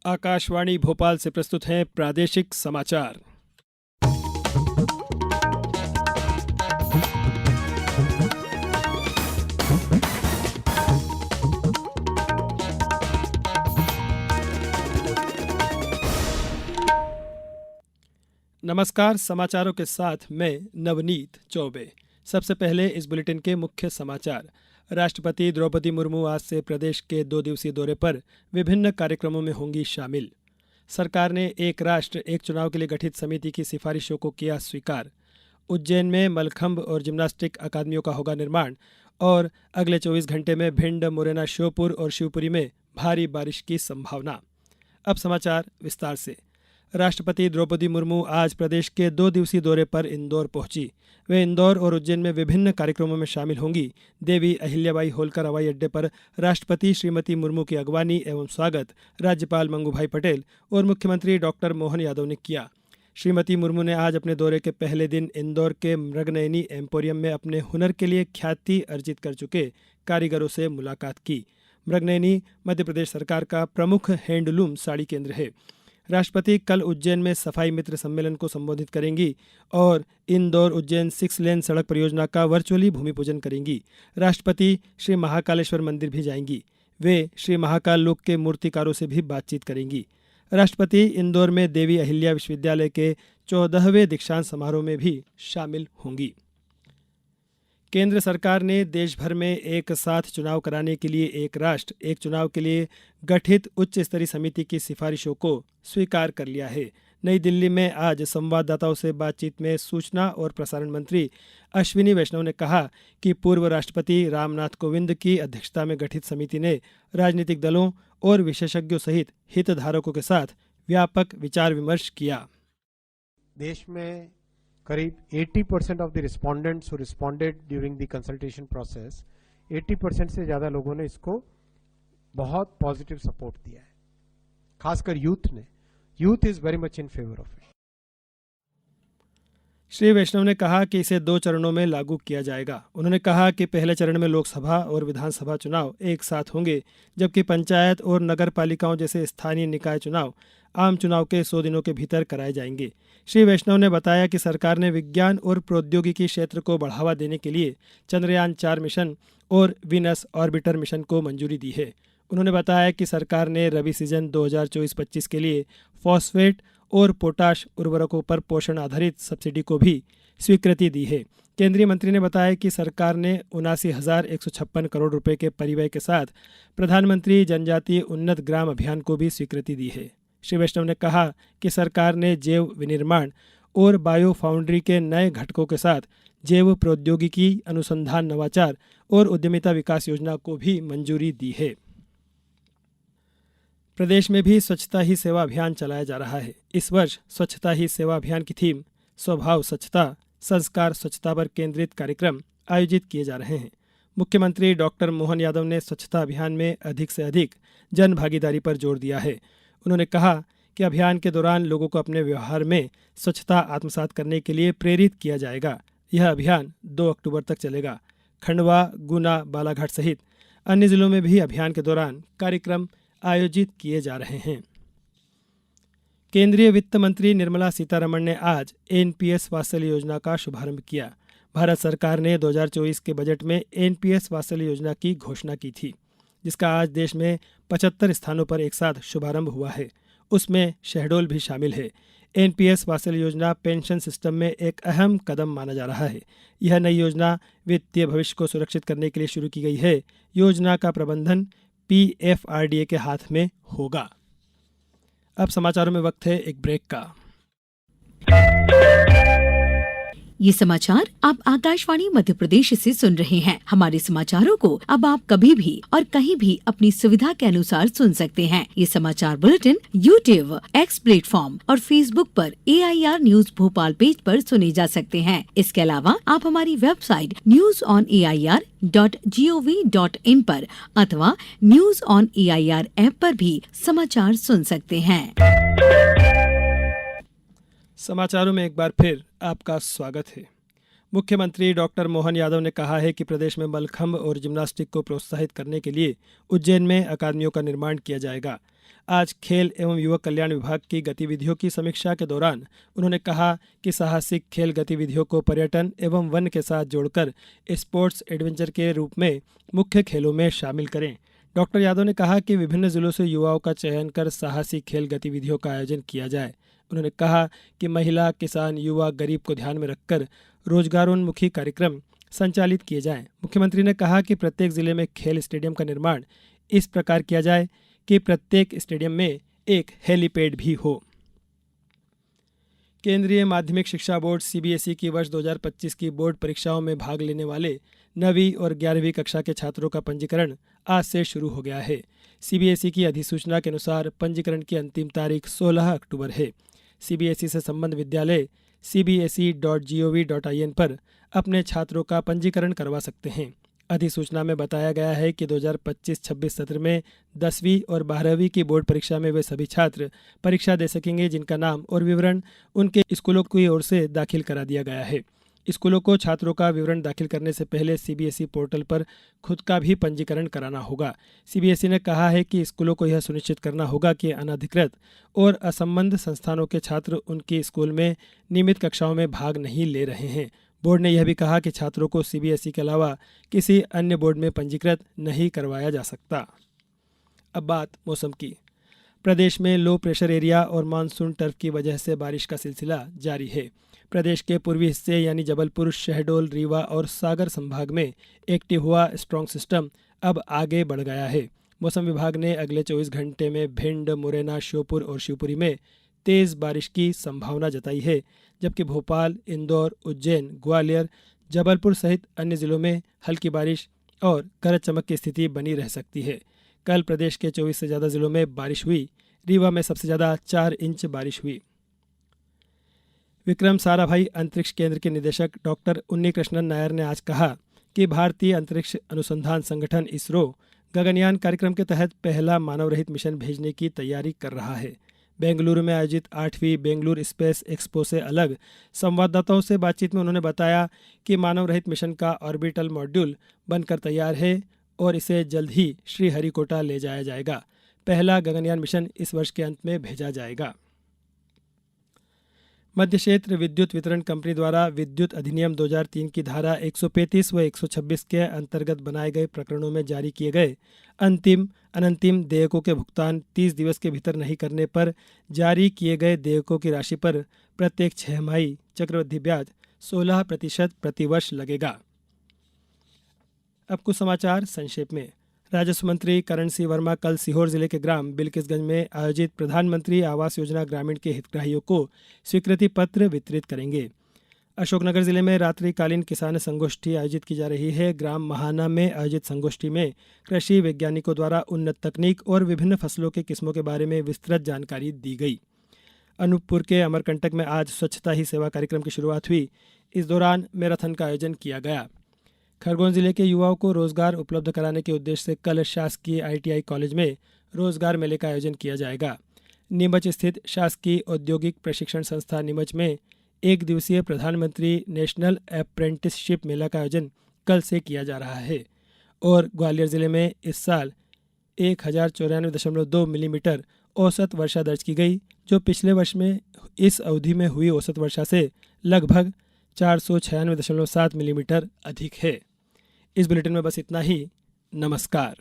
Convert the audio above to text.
आकाशवाणी भोपाल से प्रस्तुत हैं प्रादेशिक समाचार। नमस्कार, समाचारों के साथ मैं नवनीत चौबे। सबसे पहले इस बुलेटिन के मुख्य समाचार। राष्ट्रपति द्रौपदी मुर्मू आज से प्रदेश के 2 दिवसीय दौरे पर विभिन्न कार्यक्रमों में होंगी शामिल। सरकार ने एक राष्ट्र एक चुनाव के लिए गठित समिति की सिफारिशों को किया स्वीकार। उज्जैन में मलखंभ और जिम्नास्टिक अकादमियों का होगा निर्माण और अगले 24 घंटे में भिंड, मुरैना, श्योपुर और शिवपुरी में भारी बारिश की संभावना। अब समाचार विस्तार से। राष्ट्रपति द्रौपदी मुर्मू आज प्रदेश के 2 दिवसीय दौरे पर इंदौर पहुंची। वे इंदौर और उज्जैन में विभिन्न कार्यक्रमों में शामिल होंगी। देवी अहिल्याबाई होलकर हवाई अड्डे पर राष्ट्रपति श्रीमती मुर्मू की अगवानी एवं स्वागत राज्यपाल मंगूभाई पटेल और मुख्यमंत्री डॉक्टर मोहन यादव ने किया। श्रीमती मुर्मू ने आज अपने दौरे के पहले दिन इंदौर के मृगनयनी एम्पोरियम में अपने हुनर के लिए ख्याति अर्जित कर चुके कारीगरों से मुलाकात की। मृगनयनी मध्य प्रदेश सरकार का प्रमुख हैंडलूम साड़ी केंद्र है। राष्ट्रपति कल उज्जैन में सफाई मित्र सम्मेलन को संबोधित करेंगी और इंदौर उज्जैन 6 लेन सड़क परियोजना का वर्चुअली भूमि पूजन करेंगी। राष्ट्रपति श्री महाकालेश्वर मंदिर भी जाएंगी। वे श्री महाकाल लोक के मूर्तिकारों से भी बातचीत करेंगी। राष्ट्रपति इंदौर में देवी अहिल्या विश्वविद्यालय के 14वें दीक्षांत समारोह में भी शामिल होंगी। केंद्र सरकार ने देश भर में एक साथ चुनाव कराने के लिए एक राष्ट्र एक चुनाव के लिए गठित उच्च स्तरीय समिति की सिफारिशों को स्वीकार कर लिया है। नई दिल्ली में आज संवाददाताओं से बातचीत में सूचना और प्रसारण मंत्री अश्विनी वैष्णव ने कहा कि पूर्व राष्ट्रपति रामनाथ कोविंद की अध्यक्षता में गठित समिति ने राजनीतिक दलों और विशेषज्ञों सहित हितधारकों के साथ व्यापक विचार विमर्श किया। देश में करीब 80% of the respondents who responded during the consultation process, 80% से ज्यादा लोगों ने इसको बहुत पॉजिटिव सपोर्ट दिया है। खासकर यूथ ने, youth is very much in favour of it. Shri Vaishnaw ने कहा कि इसे 2 चरणों में लागू किया जाएगा। उन्होंने कहा कि पहले चरण में लोकसभा और विधानसभा चुनाव एक साथ होंगे, जबकि पंचायत और नगर पालिकाओं जैसे स्थानीय निकाय चुनाव आम चुनाव के 100 दिनों के भीतर कराए जाएंगे। श्री वैष्णव ने बताया कि सरकार ने विज्ञान और प्रौद्योगिकी क्षेत्र को बढ़ावा देने के लिए चंद्रयान 4 मिशन और वीनस ऑर्बिटर मिशन को मंजूरी दी है। उन्होंने बताया कि सरकार ने रबी सीजन 2024-25 के लिए फॉस्फेट और पोटाश उर्वरकों पर पोषण आधारित सब्सिडी को भी स्वीकृति दी है। केंद्रीय मंत्री ने बताया कि सरकार ने 79,156 करोड़ रुपए के परिव्यय के साथ प्रधानमंत्री जनजातीय उन्नत ग्राम अभियान को भी स्वीकृति दी है। श्री वैष्णव ने कहा कि सरकार ने जैव विनिर्माण और बायो फाउंड्री के नए घटकों के साथ जैव प्रौद्योगिकी अनुसंधान नवाचार और उद्यमिता विकास योजना को भी मंजूरी दी है। प्रदेश में भी स्वच्छता ही सेवा अभियान चलाया जा रहा है। इस वर्ष स्वच्छता ही सेवा अभियान की थीम स्वभाव स्वच्छता, संस्कार स्वच्छता पर केंद्रित कार्यक्रम आयोजित किए जा रहे हैं। मुख्यमंत्री डॉक्टर मोहन यादव ने स्वच्छता अभियान में अधिक से अधिक जन भागीदारी पर जोर दिया है। उन्होंने कहा कि अभियान के दौरान लोगों को अपने व्यवहार में स्वच्छता आत्मसात करने के लिए प्रेरित किया जाएगा। यह अभियान 2 अक्टूबर तक चलेगा। खंडवा, गुना, बालाघाट सहित अन्य जिलों में भी अभियान के दौरान कार्यक्रम आयोजित किए जा रहे हैं। केंद्रीय वित्त मंत्री निर्मला सीतारमण ने आज एनपीएस वात्सल्य योजना का शुभारंभ किया। भारत सरकार ने 2024 के बजट में एनपीएस वात्सल्य योजना की घोषणा की थी, जिसका आज देश में 75 स्थानों पर एक साथ शुभारंभ हुआ है। उसमें शहडोल भी शामिल है। एनपीएस वात्सल्य योजना पेंशन सिस्टम में एक अहम कदम माना जा रहा है। यह नई योजना वित्तीय भविष्य को सुरक्षित करने के लिए शुरू की गई है। योजना का प्रबंधन पीएफआरडीए के हाथ में होगा। अब समाचारों में वक्त है एक ब्रेक का। ये समाचार आप आकाशवाणी मध्य प्रदेश से सुन रहे हैं। हमारे समाचारों को अब आप कभी भी और कहीं भी अपनी सुविधा के अनुसार सुन सकते हैं। ये समाचार बुलेटिन यूट्यूब, एक्स प्लेटफॉर्म और फेसबुक पर AIR न्यूज भोपाल पेज पर सुने जा सकते हैं। इसके अलावा आप हमारी वेबसाइट newsonair.gov.in पर अथवा न्यूज ऑन AIR ऐप पर भी समाचार सुन सकते हैं। समाचारों में एक बार फिर आपका स्वागत है। मुख्यमंत्री डॉक्टर मोहन यादव ने कहा है कि प्रदेश में मलखंभ और जिम्नास्टिक को प्रोत्साहित करने के लिए उज्जैन में अकादमियों का निर्माण किया जाएगा। आज खेल एवं युवक कल्याण विभाग की गतिविधियों की समीक्षा के दौरान उन्होंने कहा कि साहसिक खेल गतिविधियों को पर्यटन एवं वन के साथ जोड़कर स्पोर्ट्स एडवेंचर के रूप में मुख्य खेलों में शामिल करें। डॉक्टर यादव ने कहा कि विभिन्न जिलों से युवाओं का चयन कर साहसिक खेल गतिविधियों का आयोजन किया जाए। उन्होंने कहा कि महिला, किसान, युवा, गरीब को ध्यान में रखकर रोजगारोन्मुखी कार्यक्रम संचालित किए जाएं। मुख्यमंत्री ने कहा कि प्रत्येक जिले में खेल स्टेडियम का निर्माण इस प्रकार किया जाए कि प्रत्येक स्टेडियम में एक हेलीपैड भी हो। केंद्रीय माध्यमिक शिक्षा बोर्ड सीबीएसई की वर्ष 2025 की बोर्ड परीक्षाओं में भाग लेने वाले 9वीं और 11वीं कक्षा के छात्रों का पंजीकरण आज से शुरू हो गया है। सीबीएसई की अधिसूचना के अनुसार पंजीकरण की अंतिम तारीख 16 अक्टूबर है। सीबीएसई से संबद्ध विद्यालय cbse.gov.in पर अपने छात्रों का पंजीकरण करवा सकते हैं। अधिसूचना में बताया गया है कि 2025-26 सत्र में 10वीं और 12वीं की बोर्ड परीक्षा में वे सभी छात्र परीक्षा दे सकेंगे जिनका नाम और विवरण उनके स्कूलों की ओर से दाखिल करा दिया गया है। स्कूलों को छात्रों का विवरण दाखिल करने से पहले सीबीएसई पोर्टल पर खुद का भी पंजीकरण कराना होगा। सीबीएसई ने कहा है कि स्कूलों को यह सुनिश्चित करना होगा कि अनधिकृत और असंबद्ध संस्थानों के छात्र उनके स्कूल में नियमित कक्षाओं में भाग नहीं ले रहे हैं। बोर्ड ने यह भी कहा कि छात्रों को सीबीएसई के अलावा किसी अन्य बोर्ड में पंजीकृत नहीं करवाया जा सकता। अब बात मौसम की। प्रदेश में लो प्रेशर एरिया और मानसून टर्फ की वजह से बारिश का सिलसिला जारी है। प्रदेश के पूर्वी हिस्से यानी जबलपुर, शहडोल, रीवा और सागर संभाग में एक्टिव हुआ स्ट्रॉन्ग सिस्टम अब आगे बढ़ गया है। मौसम विभाग ने अगले 24 घंटे में भिंड, मुरैना, श्योपुर और शिवपुरी में तेज़ बारिश की संभावना जताई है, जबकि भोपाल, इंदौर, उज्जैन, ग्वालियर, जबलपुर सहित अन्य जिलों में हल्की बारिश और गरज चमक की स्थिति बनी रह सकती है। कल प्रदेश के 24 से ज़्यादा जिलों में बारिश हुई। रीवा में सबसे ज़्यादा 4 इंच बारिश हुई। विक्रम साराभाई अंतरिक्ष केंद्र के निदेशक डॉक्टर उन्नी कृष्णन नायर ने आज कहा कि भारतीय अंतरिक्ष अनुसंधान संगठन इसरो गगनयान कार्यक्रम के तहत पहला मानव रहित मिशन भेजने की तैयारी कर रहा है। बेंगलुरु में आयोजित 8वीं बेंगलुरु स्पेस एक्सपो से अलग संवाददाताओं से बातचीत में उन्होंने बताया कि मानव रहित मिशन का ऑर्बिटल मॉड्यूल बनकर तैयार है और इसे जल्द ही श्रीहरिकोटा ले जाया जाएगा। पहला गगनयान मिशन इस वर्ष के अंत में भेजा जाएगा। मध्य क्षेत्र विद्युत वितरण कंपनी द्वारा विद्युत अधिनियम 2003 की धारा 135 व 126 के अंतर्गत बनाए गए प्रकरणों में जारी किए गए अनंतिम देयकों के भुगतान 30 दिवस के भीतर नहीं करने पर जारी किए गए देयकों की राशि पर प्रत्येक 6 माही चक्रवृद्धि ब्याज 16% प्रतिवर्ष लगेगा। अब कुछ समाचार संक्षेप में। राजस्व मंत्री करण सिंह वर्मा कल सीहोर जिले के ग्राम बिलकिसगंज में आयोजित प्रधानमंत्री आवास योजना ग्रामीण के हितग्राहियों को स्वीकृति पत्र वितरित करेंगे। अशोकनगर जिले में रात्रिकालीन किसान संगोष्ठी आयोजित की जा रही है। ग्राम महाना में आयोजित संगोष्ठी में कृषि वैज्ञानिकों द्वारा उन्नत तकनीक और विभिन्न फसलों के किस्मों के बारे में विस्तृत जानकारी दी गई। अनूपपुर के अमरकंटक में आज स्वच्छता ही सेवा कार्यक्रम की शुरुआत हुई। इस दौरान मैराथन का आयोजन किया गया। खरगोन जिले के युवाओं को रोजगार उपलब्ध कराने के उद्देश्य से कल शासकीय आईटीआई कॉलेज में रोजगार मेले का आयोजन किया जाएगा। नीमच स्थित शासकीय औद्योगिक प्रशिक्षण संस्था नीमच में 1 दिवसीय प्रधानमंत्री नेशनल अप्रेंटिसशिप मेला का आयोजन कल से किया जा रहा है। और ग्वालियर जिले में इस साल 1094.2 मिलीमीटर औसत वर्षा दर्ज की गई, जो पिछले वर्ष में इस अवधि में हुई औसत वर्षा से लगभग 496.7 मिलीमीटर अधिक है। इस बुलेटिन में बस इतना ही। नमस्कार।